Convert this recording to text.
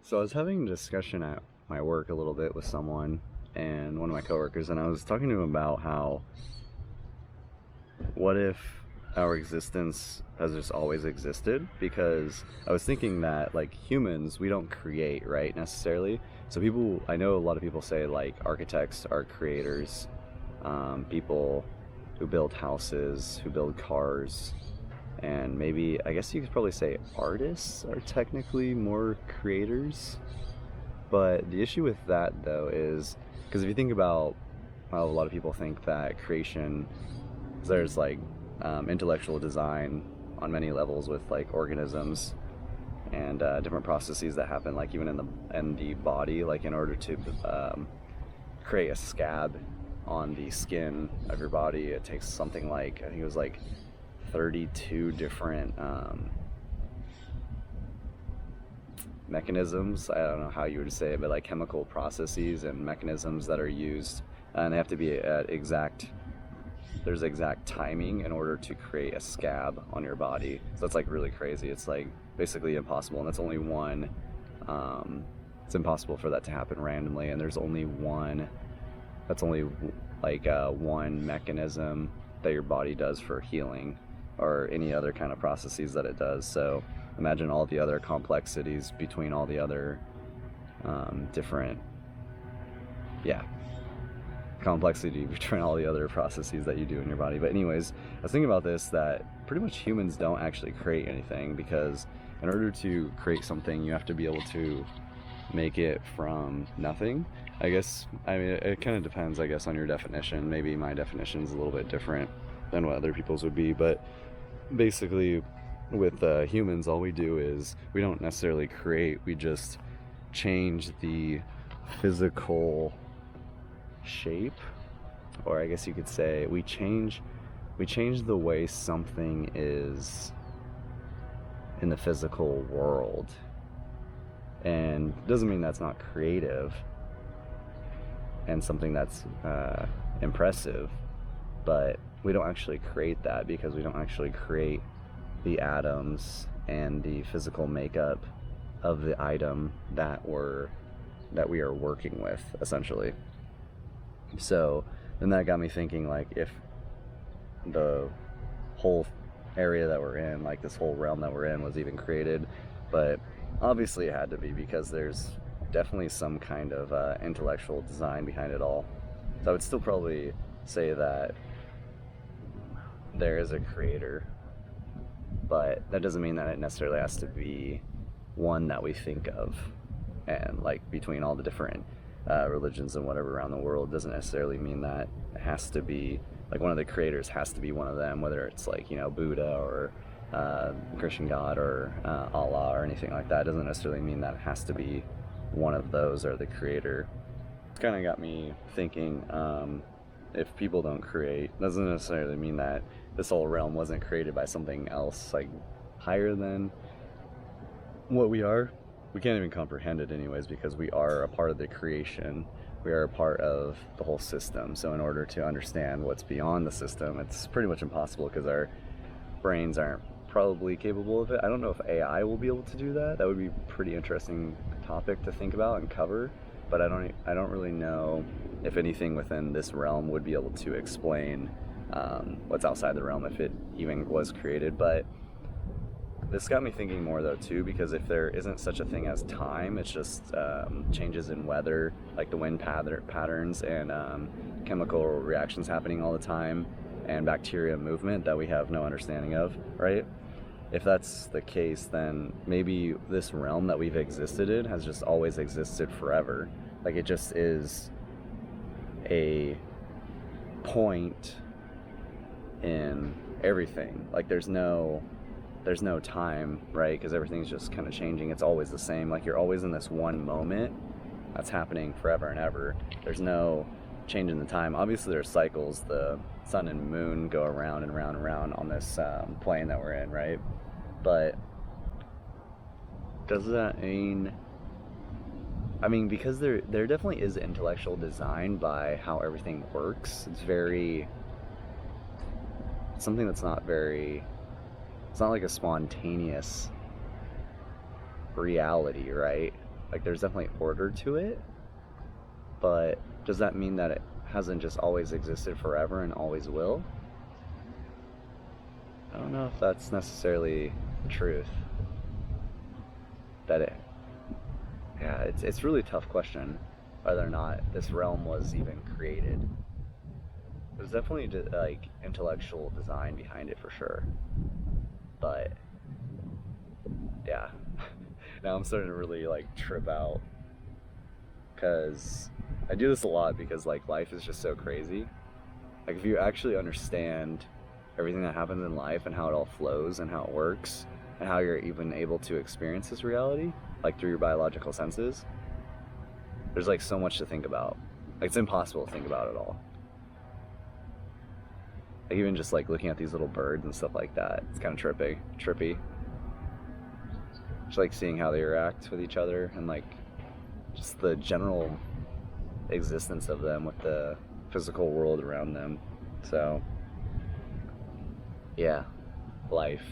So I was having a discussion at my work a little bit with someone and one of my coworkers, and I was talking to him about how what if our existence has just always existed? Because I was thinking that like humans, we don't create, right, necessarily. So people, I know a lot of people say like architects are creators, people who build houses, who build cars, and maybe I guess you could probably say artists are technically more creators. But the issue with that, though, is because if you think about how a lot of people think that creation, there's like intellectual design on many levels with like organisms and different processes that happen, like even in the body, like in order to create a scab on the skin of your body, it takes something like I think it was like 32 different mechanisms. I don't know how you would say it, but like chemical processes and mechanisms that are used, and they have to be at there's exact timing in order to create a scab on your body. So that's like really crazy. It's like basically impossible, and that's only one. It's impossible for that to happen randomly, and there's only one. That's only like one mechanism that your body does for healing or any other kind of processes that it does. So imagine all the other complexities between all the other different, yeah, complexity between all the other processes that you do in your body. But anyways, I was thinking about this, that pretty much humans don't actually create anything, because in order to create something, you have to be able to make it from nothing. I guess, I mean, it kind of depends, I guess, on your definition. Maybe my definition is a little bit different than what other people's would be, but basically with humans, all we do is we don't necessarily create, we just change the physical shape, or I guess you could say we change the way something is in the physical world. And it doesn't mean that's not creative and something that's impressive, but we don't actually create that, because we don't actually create the atoms and the physical makeup of the item that we are working with, essentially. So then that got me thinking, like, if the whole area that we're in, like this whole realm that we're in, was even created. But obviously it had to be, because there's definitely some kind of intellectual design behind it all. So I would still probably say that there is a creator, but that doesn't mean that it necessarily has to be one that we think of. And like between all the different religions and whatever around the world, doesn't necessarily mean that it has to be like one of the creators has to be one of them, whether it's like, you know, Buddha or Christian God or Allah or anything like that. It doesn't necessarily mean that it has to be one of those or the creator. It's kind of got me thinking, if people don't create, doesn't necessarily mean that this whole realm wasn't created by something else like higher than what we are. We can't even comprehend it anyways, because we are a part of the creation. We are a part of the whole system. So in order to understand what's beyond the system, it's pretty much impossible, because our brains aren't probably capable of it. I don't know if AI will be able to do that. That would be a pretty interesting topic to think about and cover, but I don't really know if anything within this realm would be able to explain what's outside the realm, if it even was created. But this got me thinking more though too, because if there isn't such a thing as time, it's just changes in weather, like the wind patterns and chemical reactions happening all the time, and bacteria movement that we have no understanding of, right? If that's the case, then maybe this realm that we've existed in has just always existed forever. Like it just is a point in everything. Like there's no time, right? Because everything's just kind of changing. It's always the same. Like you're always in this one moment that's happening forever and ever. There's no change in the time. Obviously there's cycles. The sun and moon go around and around and around on this plane that we're in, right? But does that mean, I mean, because there definitely is intellectual design by how everything works. It's very, something that's not very, it's not like a spontaneous reality, right? Like there's definitely order to it, but does that mean that it hasn't just always existed forever and always will? I don't know if that's necessarily the truth. That it, yeah, it's really a tough question whether or not this realm was even created. There's definitely like intellectual design behind it for sure, but yeah. Now I'm starting to really like trip out because I do this a lot because like life is just so crazy. Like if you actually understand everything that happens in life and how it all flows and how it works and how you're even able to experience this reality, like through your biological senses, there's like so much to think about. Like it's impossible to think about it all. Like even just like looking at these little birds and stuff like that, it's kind of trippy. Just like seeing how they react with each other and like just the general existence of them with the physical world around them. So yeah, life.